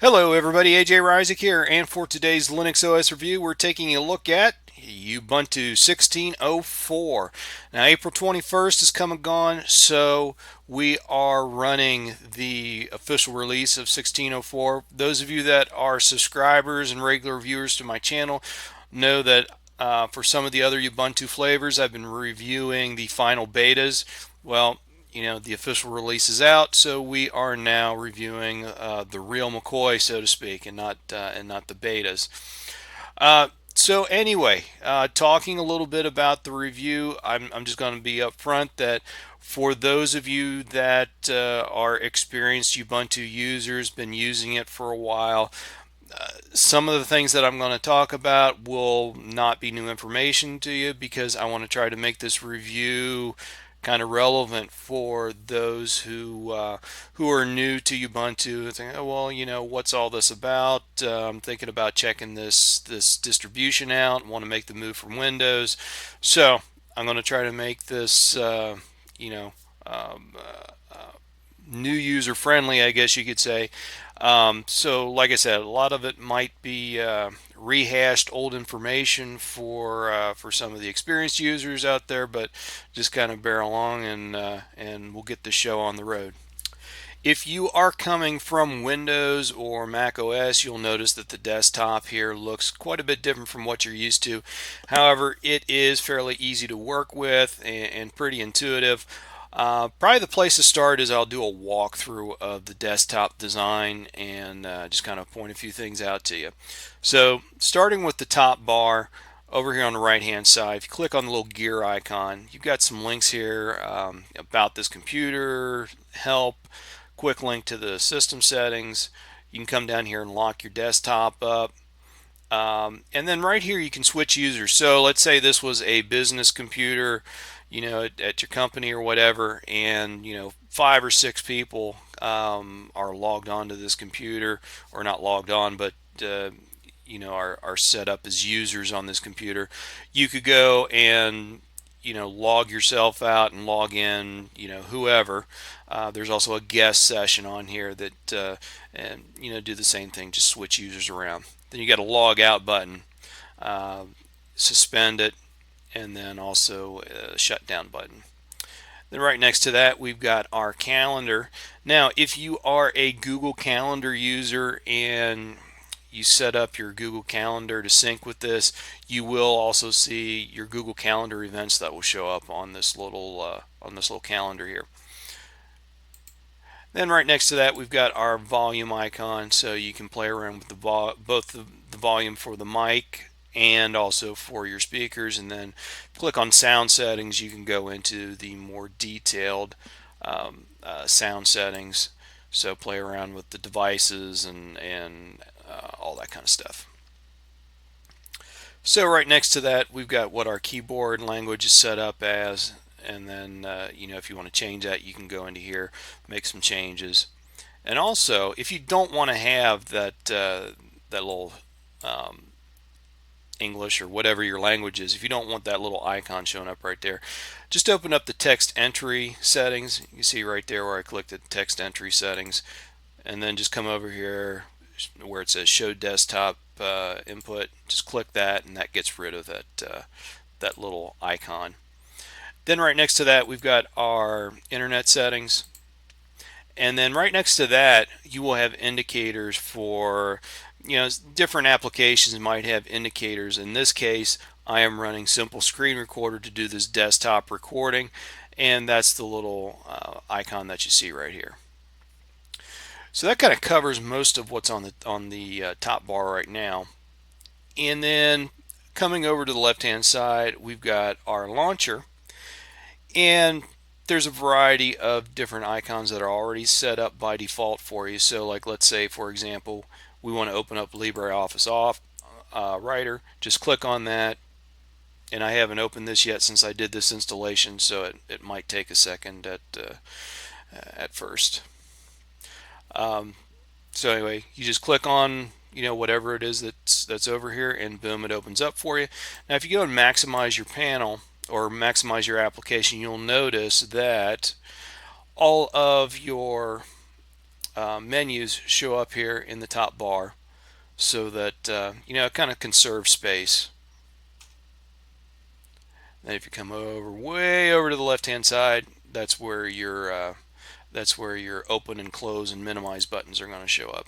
Hello everybody, AJ Ryzik here, and for today's Linux OS review, we're taking a look at Ubuntu 16.04. Now April 21st is come and gone, so we are running the official release of 16.04. Those of you that are subscribers and regular viewers to my channel know that for some of the other Ubuntu flavors, I've been reviewing the final betas. Well, the official release is out, so we are now reviewing the real McCoy, so to speak, and not the betas. So anyway, talking a little bit about the review, I'm just going to be upfront that for those of you that are experienced Ubuntu users, been using it for a while, some of the things that I'm going to talk about will not be new information to you because I want to try to make this review kind of relevant for those who are new to Ubuntu and think, oh, well, what's all this about? I'm thinking about checking this distribution out. Want to make the move from Windows, so I'm going to try to make this you know um, new user friendly, I guess you could say. So like I said, a lot of it might be rehashed old information for some of the experienced users out there, but just kind of bear along and we'll get the show on the road. If you are coming from Windows or Mac OS, you'll notice that the desktop here looks quite a bit different from what you're used to. However, it is fairly easy to work with and pretty intuitive. Probably the place to start is I'll do a walkthrough of the desktop design and just kind of point a few things out to you. So starting with the top bar over here on the right hand side, if you click on the little gear icon, you've got some links here about this computer, help, quick link to the system settings. You can come down here and lock your desktop up. And then right here you can switch users. So let's say this was a business computer, at your company or whatever, and 5 or 6 people are logged on to this computer, or not logged on, but are set up as users on this computer. You could go and log yourself out and log in, whoever. There's also a guest session on here that and do the same thing, just switch users around. Then you got a log out button, suspend it, and then also a shutdown button. Then right next to that we've got our calendar. Now if you are a Google Calendar user and you set up your Google Calendar to sync with this, you will also see your Google Calendar events that will show up on this little calendar here. Then right next to that we've got our volume icon, so you can play around with both the volume for the mic and also for your speakers. And then click on sound settings, you can go into the more detailed sound settings, so play around with the devices and all that kind of stuff. So right next to that we've got what our keyboard language is set up as, and then if you want to change that, you can go into here, make some changes. And also, if you don't want to have that little English or whatever your language is, if you don't want that little icon showing up right there, just open up the text entry settings. You see right there where I clicked the text entry settings, and then just come over here where it says show desktop input. Just click that, and that gets rid of that little icon. Then right next to that we've got our internet settings, and then right next to that you will have indicators for different applications might have indicators. In this case I am running Simple Screen Recorder to do this desktop recording, and that's the little icon that you see right here. So that kind of covers most of what's on the top bar right now. And then coming over to the left hand side we've got our launcher, and there's a variety of different icons that are already set up by default for you. So like, let's say for example we want to open up LibreOffice Writer, just click on that. And I haven't opened this yet since I did this installation, so it might take a second at first. So anyway, you just click on whatever it is that's over here, and boom, it opens up for you. Now if you go and maximize your panel or maximize your application, you'll notice that all of your menus show up here in the top bar, so that it kind of conserves space. Then if you come over way over to the left hand side, that's where your open and close and minimize buttons are going to show up.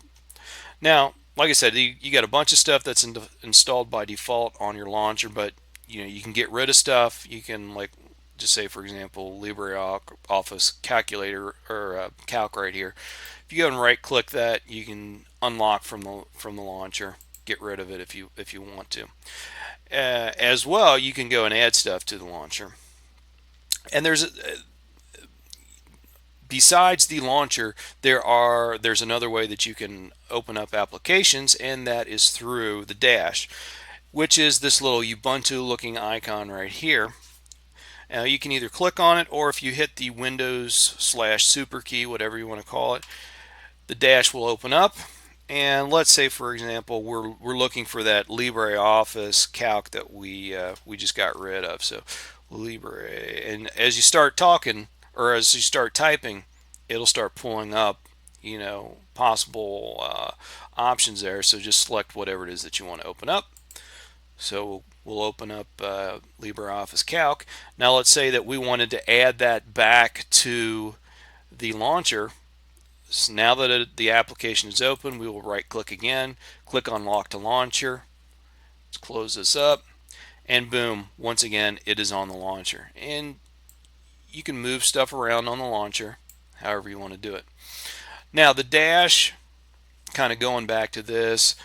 Now, like I said, you got a bunch of stuff that's installed by default on your launcher, but you can get rid of stuff. You can, like, just say, for example, LibreOffice Calculator or Calc right here. If you go and right click that, you can unlock from the launcher, get rid of it if you want to. As well, you can go and add stuff to the launcher. And besides the launcher, there's another way that you can open up applications, and that is through the dash, which is this little Ubuntu looking icon right here. Now you can either click on it, or if you hit the Windows/super key, whatever you want to call it, the dash will open up. And let's say, for example, we're looking for that LibreOffice Calc that we just got rid of. So Libre, and as you start talking, or as you start typing, it'll start pulling up possible options there. So just select whatever it is that you want to open up. So we'll open up LibreOffice Calc. Now let's say that we wanted to add that back to the launcher. So now that the application is open, we will right click again, click on Lock to Launcher. Let's close this up, and boom, once again it is on the launcher. And you can move stuff around on the launcher however you want to do it. Now the dash, kind of going back to this,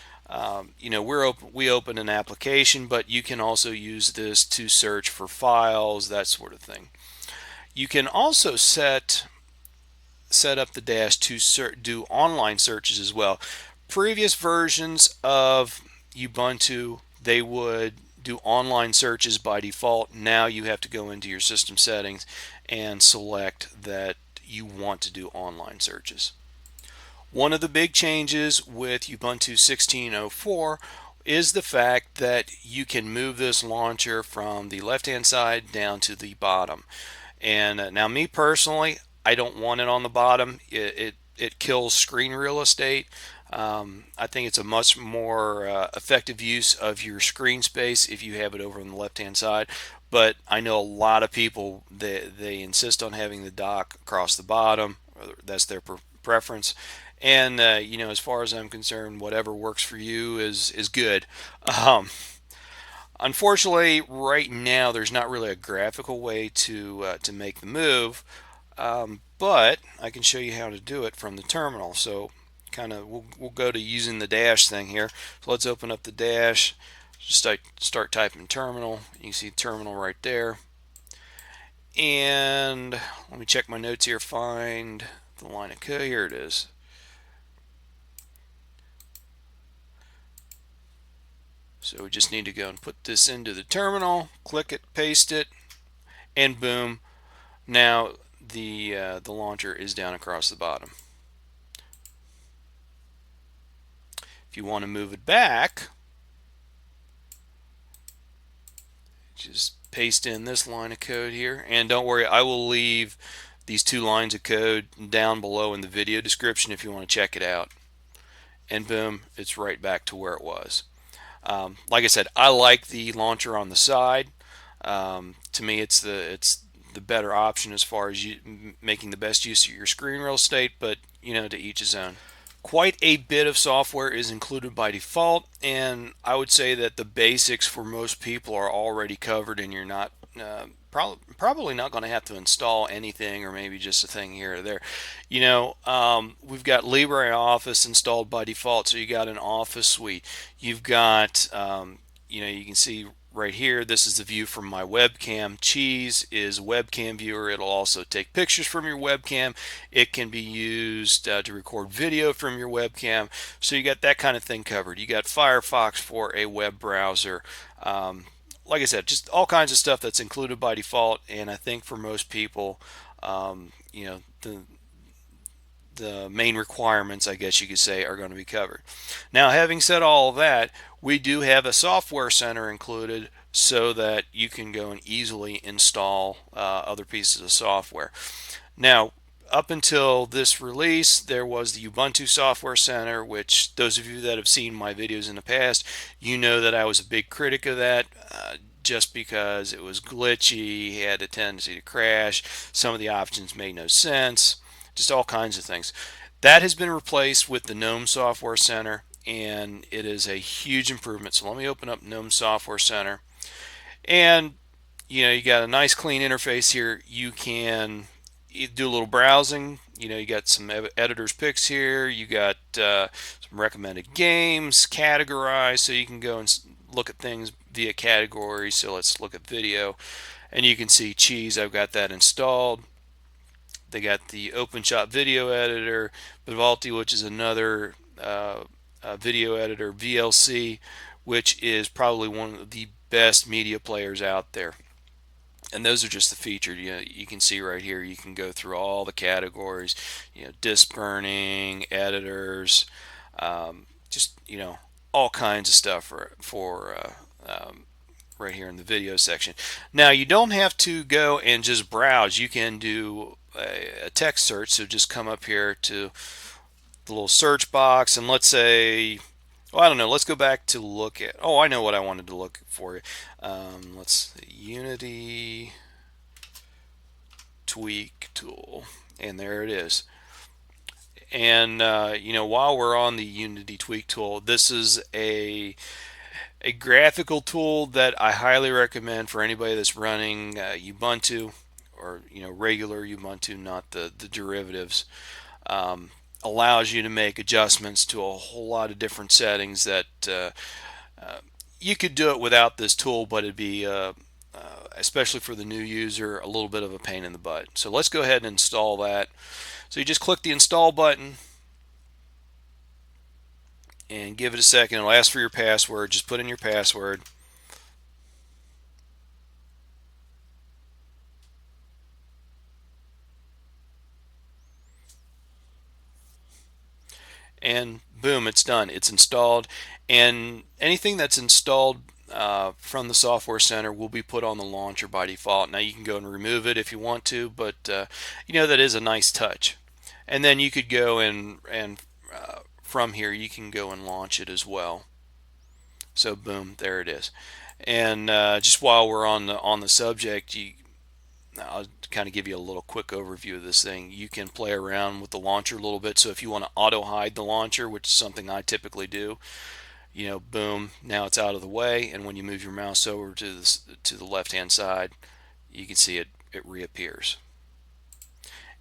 we open an application, but you can also use this to search for files, that sort of thing. You can also set up the dash to do online searches as well. Previous versions of Ubuntu, they would do online searches by default. Now you have to go into your system settings and select that you want to do online searches. One of the big changes with Ubuntu 16.04 is the fact that you can move this launcher from the left hand side down to the bottom. And now, me personally, I don't want it on the bottom. It kills screen real estate. I think it's a much more effective use of your screen space if you have it over on the left hand side. But I know a lot of people, they insist on having the dock across the bottom. That's their preference. And as far as I'm concerned, whatever works for you is good. Unfortunately, right now there's not really a graphical way to make the move. But I can show you how to do it from the terminal. So we'll go to using the dash thing here. So let's open up the dash, just start typing terminal. You can see terminal right there. And let me check my notes here, find the line of code. Here it is. So we just need to go and put this into the terminal, click it, paste it, and boom, now the launcher is down across the bottom. If you want to move it back, just paste in this line of code here, and don't worry, I will leave these 2 lines of code down below in the video description if you want to check it out. And boom, it's right back to where it was. Like I said, I like the launcher on the side. To me, it's the better option as far as making the best use of your screen real estate, but to each his own. Quite a bit of software is included by default, and I would say that the basics for most people are already covered, and you're not probably not going to have to install anything, or maybe just a thing here or there. We've got LibreOffice installed by default, so you got an Office suite. You've got you can see right here, this is the view from my webcam. Cheese is a webcam viewer. It'll also take pictures from your webcam. It can be used to record video from your webcam. So you got that kind of thing covered. You got Firefox for a web browser. Like I said, just all kinds of stuff that's included by default. And I think for most people, the main requirements, I guess you could say, are going to be covered. Now, having said all of that, we do have a software center included so that you can go and easily install other pieces of software. Now, up until this release, there was the Ubuntu Software Center, which those of you that have seen my videos in the past, you know that I was a big critic of that, just because it was glitchy, had a tendency to crash, some of the options made no sense, just all kinds of things. That has been replaced with the Gnome Software Center, and it is a huge improvement. So let me open up Gnome Software Center, and you got a nice clean interface here. You can do a little browsing. You got some editor's picks here. You got some recommended games categorized, so you can go and look at things via category. So let's look at video, and you can see Cheese. I've got that installed. They got the OpenShot video editor, Vivaldi, which is another video editor, VLC, which is probably one of the best media players out there. And those are just the featured. You can see right here, you can go through all the categories, disk burning, editors, just all kinds of stuff for right here in the video section. Now, you don't have to go and just browse. You can do a text search. So just come up here to the little search box, and let's say, well, I don't know, let's go back to look at, oh, I know what I wanted to look for. Let's Unity tweak tool, and there it is. And while we're on the Unity tweak tool, this is a graphical tool that I highly recommend for anybody that's running Ubuntu, or regular Ubuntu, not the derivatives. Allows you to make adjustments to a whole lot of different settings that you could do it without this tool, but it'd be especially for the new user, a little bit of a pain in the butt. So let's go ahead and install that. So you just click the install button and give it a second. It'll ask for your password. Just put in your password. And boom, it's done. It's installed. And anything that's installed from the Software Center will be put on the launcher by default. Now, you can go and remove it if you want to, but that is a nice touch. And then you could go and from here you can go and launch it as well. So boom, there it is. And just while we're on the subject, I'll kind of give you a little quick overview of this thing. You can play around with the launcher a little bit. So if you want to auto hide the launcher, which is something I typically do, boom, now it's out of the way. And when you move your mouse over to the left hand side, you can see it reappears.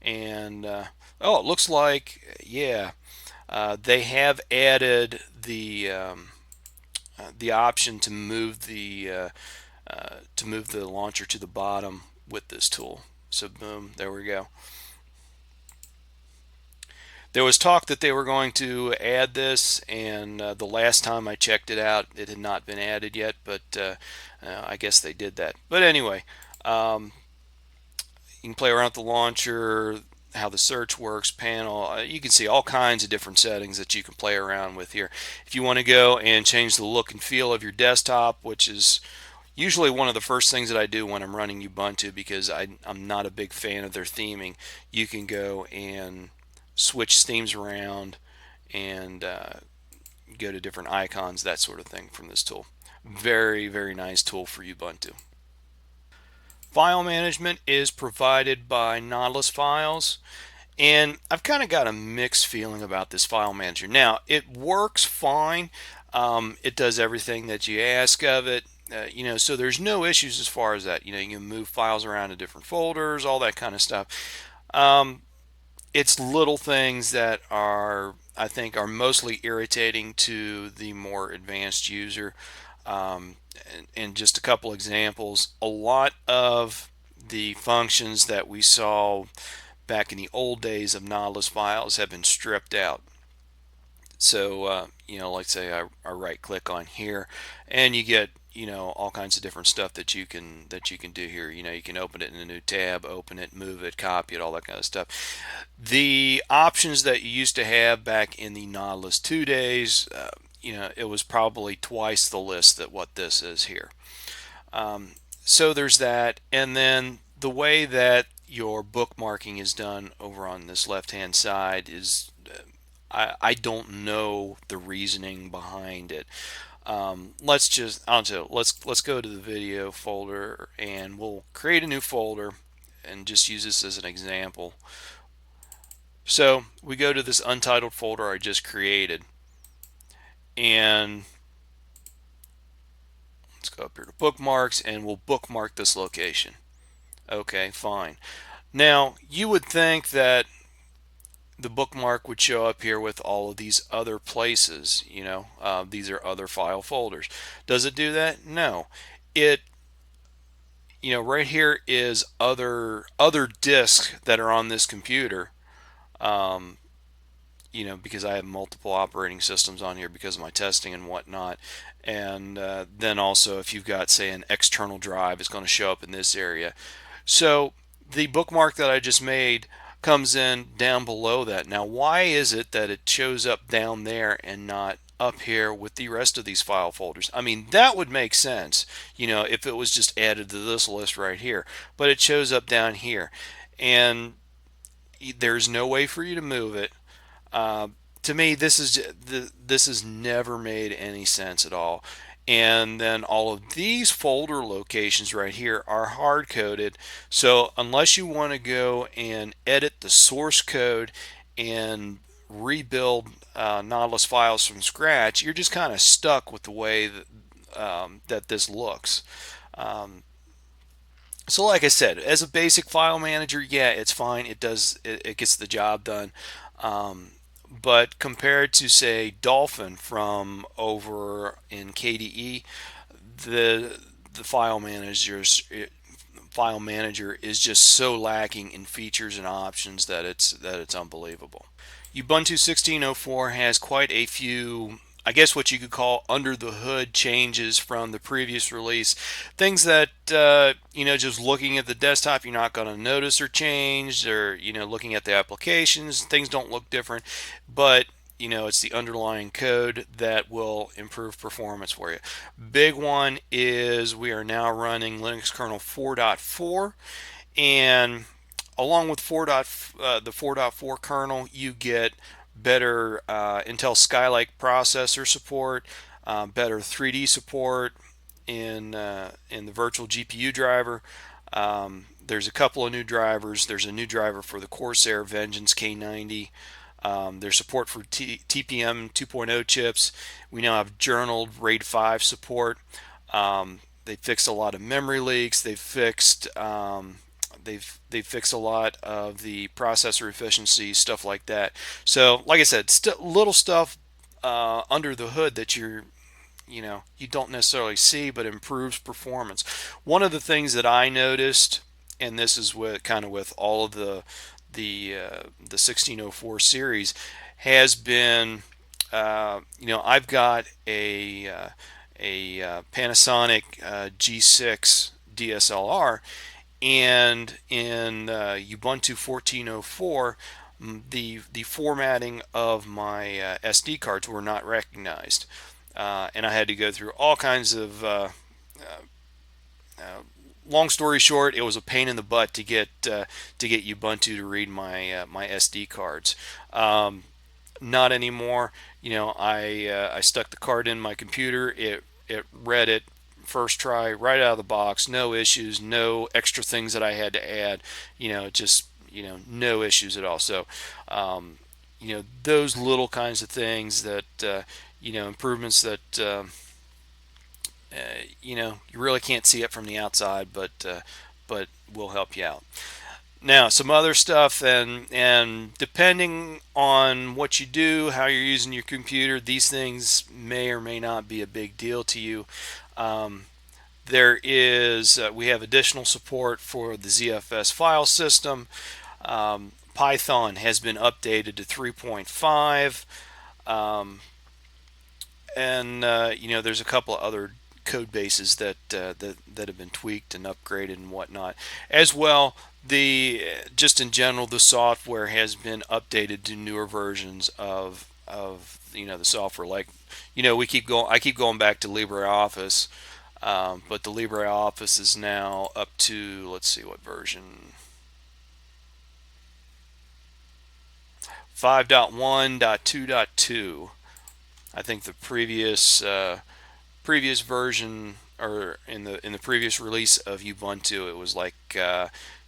And oh, it looks like, yeah, they have added the option to move the launcher to the bottom with this tool. So boom, there we go. There was talk that they were going to add this, and the last time I checked it out, it had not been added yet, but I guess they did that. But anyway, you can play around with the launcher, how the search works, panel. You can see all kinds of different settings that you can play around with here. If you want to go and change the look and feel of your desktop, which is usually one of the first things that I do when I'm running Ubuntu, because I'm not a big fan of their theming, you can go and switch themes around and go to different icons, that sort of thing from this tool. Very, very nice tool for Ubuntu. File management is provided by Nautilus Files, and I've kind of got a mixed feeling about this file manager. Now, it works fine. It does everything that you ask of it. So there's no issues as far as that. You can move files around to different folders, all that kind of stuff. It's little things that I think are mostly irritating to the more advanced user. And just a couple examples, a lot of the functions that we saw back in the old days of Nautilus Files have been stripped out. So like say I right click on here, and you get all kinds of different stuff that you can do here. You can open it in a new tab, open it, move it, copy it, all that kind of stuff. The options that you used to have back in the Nautilus 2 days, it was probably twice the list that what this is here. So there's that, and then the way that your bookmarking is done over on this left hand side is I don't know the reasoning behind it. Let's go to the video folder and we'll create a new folder and just use this as an example. So we go to this untitled folder I just created, and let's go up here to bookmarks and we'll bookmark this location. Okay, fine. Now you would think that the bookmark would show up here with all of these other places. These are other file folders. Does it do that? No. It right here is other disks that are on this computer. Um, because I have multiple operating systems on here because of my testing and whatnot. And then also, if you've got, say, an external drive, it's going to show up in this area. So the bookmark that I just made comes in down below that. Now, why is it that it shows up down there and not up here with the rest of these file folders? I mean, that would make sense, if it was just added to this list right here. But it shows up down here. And there's no way for you to move it. To me, this has never made any sense at all. And then all of these folder locations right here are hard coded. So unless you want to go and edit the source code and rebuild Nautilus files from scratch, you're just kind of stuck with the way that this looks. So like I said, as a basic file manager, yeah, it's fine. It gets the job done. But compared to, say, Dolphin from over in KDE, the file manager is just so lacking in features and options that it's unbelievable. Ubuntu 16.04 has quite a few, I guess what you could call under the hood changes from the previous release. Things that, just looking at the desktop, you're not going to notice are changed, or, looking at the applications, things don't look different. But, it's the underlying code that will improve performance for you. Big one is we are now running Linux kernel 4.4, and along with the 4.4 kernel, you get better Intel Skylake processor support, better 3D support in the virtual GPU driver. There's a couple of new drivers. There's a new driver for the Corsair Vengeance K90. There's support for TPM 2.0 chips. We now have journaled RAID 5 support. They fixed a lot of memory leaks. They've fixed a lot of the processor efficiency, stuff like that. So, like I said, little stuff under the hood that you don't necessarily see, but improves performance. One of the things that I noticed, and this is with all of the 1604 series, has been I've got a Panasonic G6 DSLR, and in Ubuntu 14.04, the formatting of my SD cards were not recognized, and I had to go through all kinds of. Long story short, it was a pain in the butt to get Ubuntu to read my SD cards. Not anymore. I stuck the card in my computer. It read it first try, right out of the box. No issues. No extra things that I had to add. Just no issues at all. So, those little kinds of things that improvements that you really can't see it from the outside, but will help you out. Now, some other stuff, and depending on what you do, how you're using your computer, these things may or may not be a big deal to you. We have additional support for the ZFS file system. Python has been updated to 3.5, and there's a couple of other code bases that have been tweaked and upgraded and whatnot. As well, just in general, the software has been updated to newer versions of the software. Like, I keep going back to LibreOffice, but the LibreOffice is now up to, let's see what version. 5.1.2.2. I think the previous version, or in the previous release of Ubuntu, it was like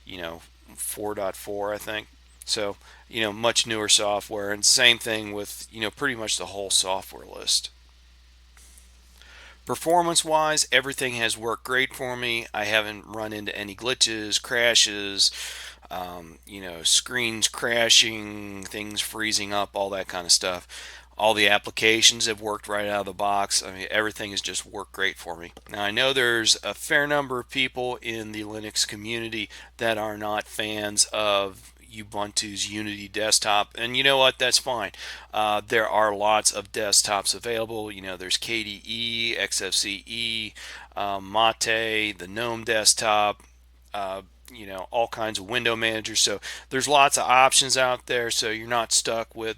you know 4.4, I think. So much newer software, and same thing with pretty much the whole software list. Performance wise, everything has worked great for me. I haven't run into any glitches, crashes, screens crashing, things freezing up, all that kind of stuff. All the applications have worked right out of the box. I mean, everything has just worked great for me. Now, I know there's a fair number of people in the Linux community that are not fans of Ubuntu's Unity desktop, and you know what? That's fine. There are lots of desktops available. There's KDE, XFCE, Mate, the Gnome desktop. All kinds of window managers. So there's lots of options out there. So you're not stuck with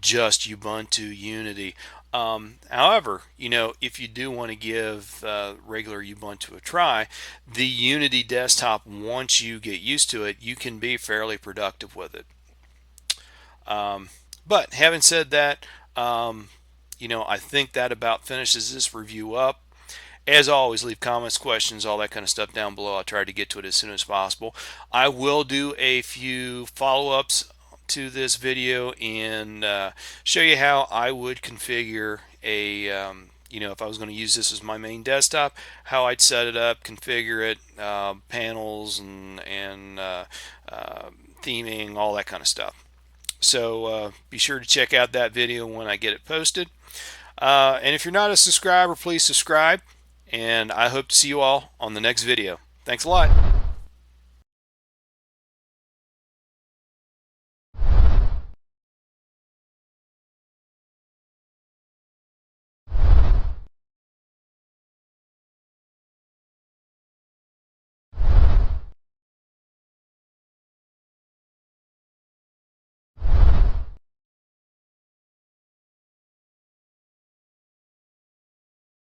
just Ubuntu Unity. However, if you do want to give regular Ubuntu a try, the Unity desktop, once you get used to it, you can be fairly productive with it. But having said that, I think that about finishes this review up. As always, leave comments, questions, all that kind of stuff down below. I'll try to get to it as soon as possible. I will do a few follow-ups to this video and show you how I would configure a if I was going to use this as my main desktop, how I'd set it up, configure it, panels and theming, all that kind of stuff. So be sure to check out that video when I get it posted. And if you're not a subscriber, please subscribe. And I hope to see you all on the next video. Thanks a lot.